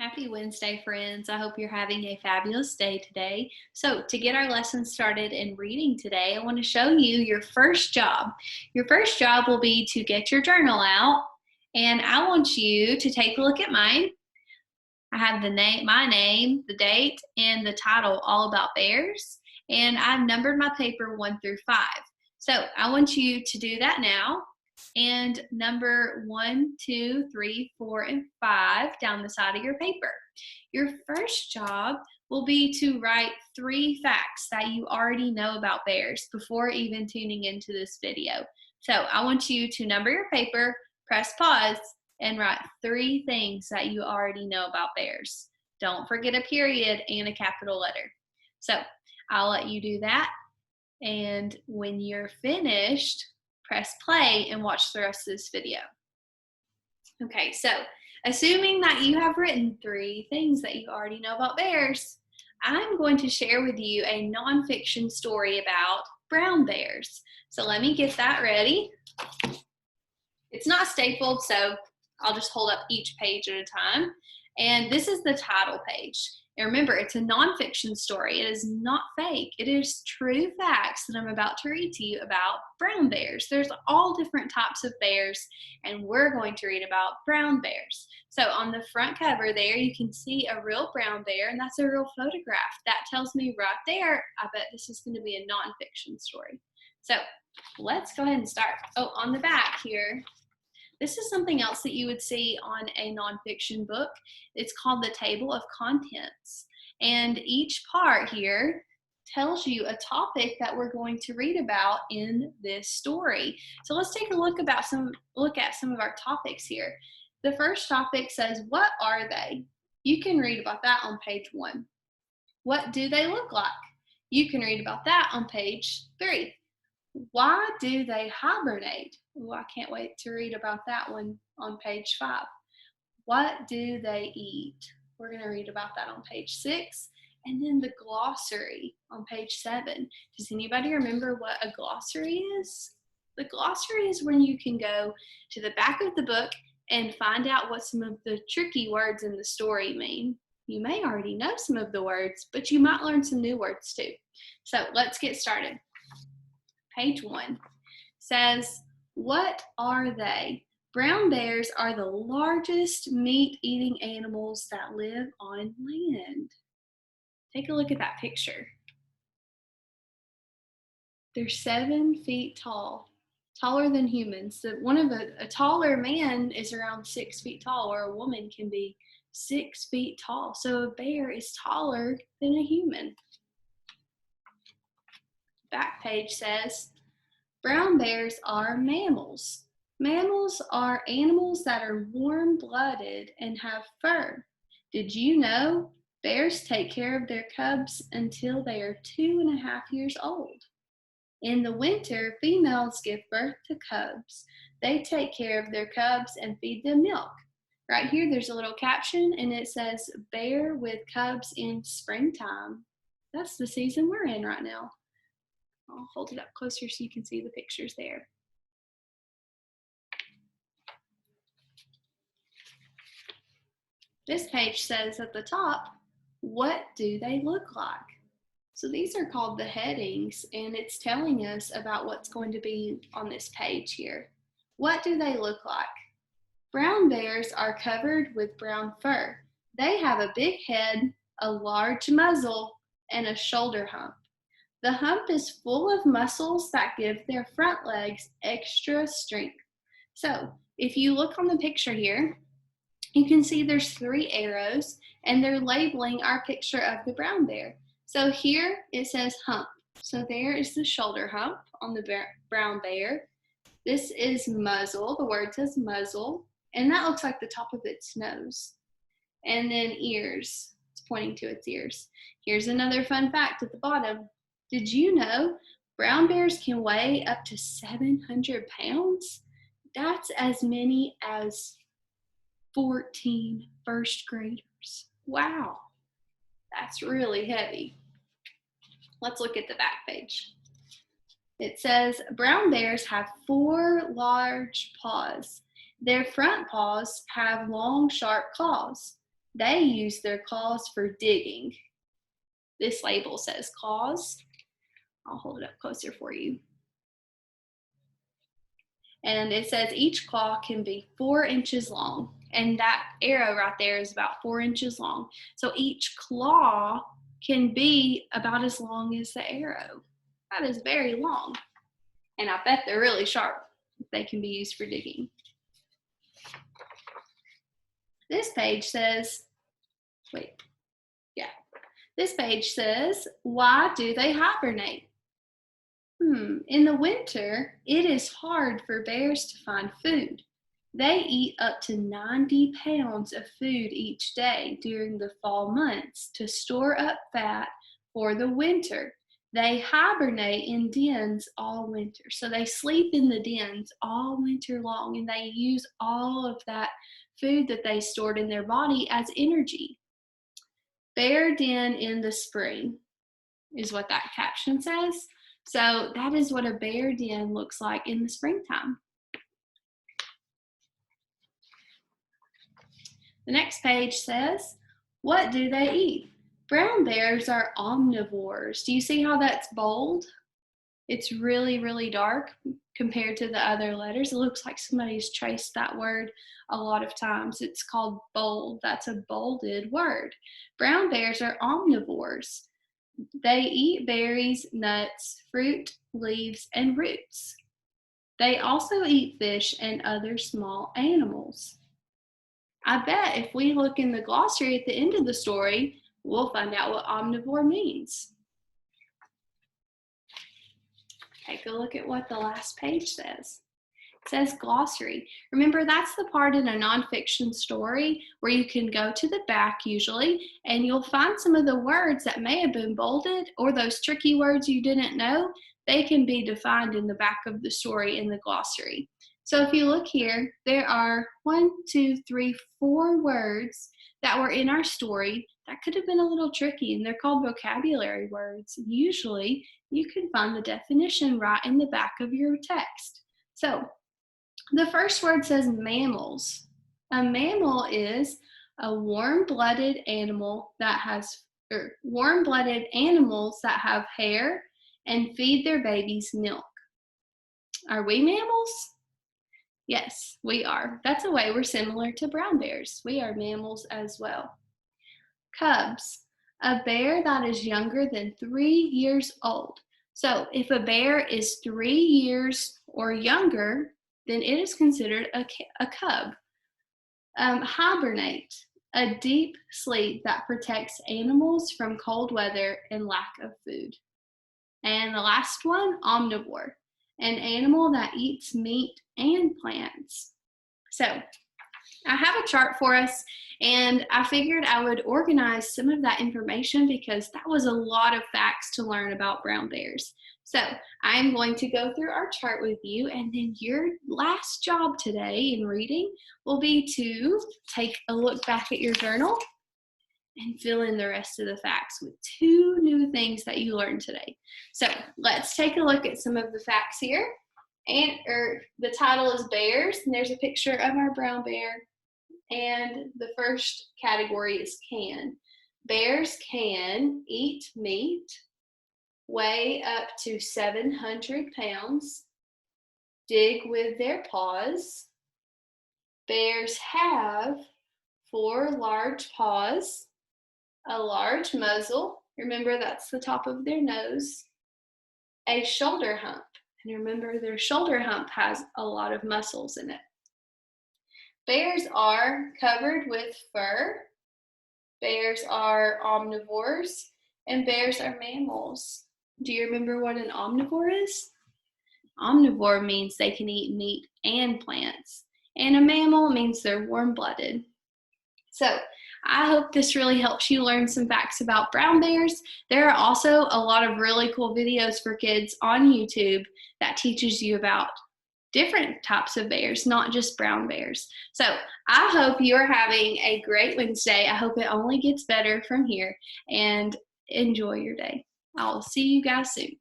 Happy Wednesday, friends. I hope you're having a fabulous day today. So, to get our lesson started in reading today, I want to show you your first job. Your first job will be to get your journal out, and I want you to take a look at mine. I have my name, the date, and the title all about bears, and I've numbered my paper 1 through 5. So, I want you to do that now and number 1, 2, 3, 4, and 5 down the side of your paper. Your first job will be to write 3 facts that you already know about bears before even tuning into this video. So I want you to number your paper, press pause, and write 3 things that you already know about bears. Don't forget a period and a capital letter. So I'll let you do that, and when you're finished, press play and watch the rest of this video. Okay, so assuming that you have written 3 things that you already know about bears, I'm going to share with you a nonfiction story about brown bears. So let me get that ready. It's not stapled, so I'll just hold up each page at a time. And this is the title page. And remember, it's a nonfiction story. It is not fake. It is true facts that I'm about to read to you about brown bears. There's all different types of bears, and we're going to read about brown bears. So on the front cover there, you can see a real brown bear, and that's a real photograph. That tells me right there, I bet this is going to be a nonfiction story. So let's go ahead and start. Oh, on the back here, this is something else that you would see on a nonfiction book. It's called the table of contents. And each part here tells you a topic that we're going to read about in this story. So let's take a look at some of our topics here. The first topic says, what are they? You can read about that on page 1. What do they look like? You can read about that on page 3. Why do they hibernate? Oh, I can't wait to read about that one on page 5. What do they eat? We're going to read about that on page 6. And then the glossary on page 7. Does anybody remember what a glossary is? The glossary is when you can go to the back of the book and find out what some of the tricky words in the story mean. You may already know some of the words, but you might learn some new words too. So let's get started. Page 1 says, what are they? Brown bears are the largest meat-eating animals that live on land. Take a look at that picture. They're 7 feet tall, taller than humans. So a taller man is around 6 feet tall, or a woman can be 6 feet tall. So a bear is taller than a human. Back page says, brown bears are mammals. Mammals are animals that are warm-blooded and have fur. Did you know bears take care of their cubs until they are 2.5 years old? In the winter, females give birth to cubs. They take care of their cubs and feed them milk. Right here, there's a little caption, and it says, bear with cubs in springtime. That's the season we're in right now. I'll hold it up closer so you can see the pictures there. This page says at the top, what do they look like? So these are called the headings, and it's telling us about what's going to be on this page here. What do they look like? Brown bears are covered with brown fur. They have a big head, a large muzzle, and a shoulder hump. The hump is full of muscles that give their front legs extra strength. So if you look on the picture here, you can see there's 3 arrows, and they're labeling our picture of the brown bear. So here it says hump. So there is the shoulder hump on the brown bear. This is muzzle. The word says muzzle, and that looks like the top of its nose. And then ears. It's pointing to its ears. Here's another fun fact at the bottom. Did you know brown bears can weigh up to 700 pounds? That's as many as 14 first graders. Wow, that's really heavy. Let's look at the back page. It says brown bears have 4 large paws. Their front paws have long, sharp claws. They use their claws for digging. This label says claws. I'll hold it up closer for you. And it says each claw can be 4 inches long. And that arrow right there is about 4 inches long. So each claw can be about as long as the arrow. That is very long. And I bet they're really sharp. They can be used for digging. This page says, this page says, why do they hibernate? In the winter, it is hard for bears to find food. They eat up to 90 pounds of food each day during the fall months to store up fat for the winter. They hibernate in dens all winter. So they sleep in the dens all winter long, and they use all of that food that they stored in their body as energy. Bear den in the spring is what that caption says. So that is what a bear den looks like in the springtime. The next page says, what do they eat? Brown bears are omnivores. Do you see how that's bold? It's really, really dark compared to the other letters. It looks like somebody's traced that word a lot of times. It's called bold. That's a bolded word. Brown bears are omnivores. They eat berries, nuts, fruit, leaves, and roots. They also eat fish and other small animals. I bet if we look in the glossary at the end of the story, we'll find out what omnivore means. Take a look at what the last page says. It says glossary. Remember, that's the part in a nonfiction story where you can go to the back usually, and you'll find some of the words that may have been bolded, or those tricky words you didn't know. They can be defined in the back of the story in the glossary. So if you look here, there are 4 words that were in our story that could have been a little tricky, and they're called vocabulary words. Usually, you can find the definition right in the back of your text. So, the first word says mammals. A mammal is a warm-blooded animal that has, warm-blooded animals that have hair and feed their babies milk. Are we mammals? Yes, we are. That's a way we're similar to brown bears. We are mammals as well. Cubs, a bear that is younger than 3 years old. So if a bear is 3 years or younger, then it is considered a cub. Hibernate, a deep sleep that protects animals from cold weather and lack of food. And the last one, omnivore, an animal that eats meat and plants. So I have a chart for us, and I figured I would organize some of that information because that was a lot of facts to learn about brown bears. So I'm going to go through our chart with you, and then your last job today in reading will be to take a look back at your journal and fill in the rest of the facts with 2 new things that you learned today. So let's take a look at some of the facts here. And the title is Bears, and there's a picture of our brown bear. And the first category is can. Bears can eat meat, weigh up to 700 pounds, dig with their paws. Bears have 4 large paws, a large muzzle, remember that's the top of their nose, a shoulder hump, and remember their shoulder hump has a lot of muscles in it. Bears are covered with fur, bears are omnivores, and bears are mammals. Do you remember what an omnivore is? Omnivore means they can eat meat and plants, and a mammal means they're warm-blooded. So I hope this really helps you learn some facts about brown bears. There are also a lot of really cool videos for kids on YouTube that teaches you about different types of bears, not just brown bears. So I hope you're having a great Wednesday. I hope it only gets better from here, and enjoy your day. I'll see you guys soon.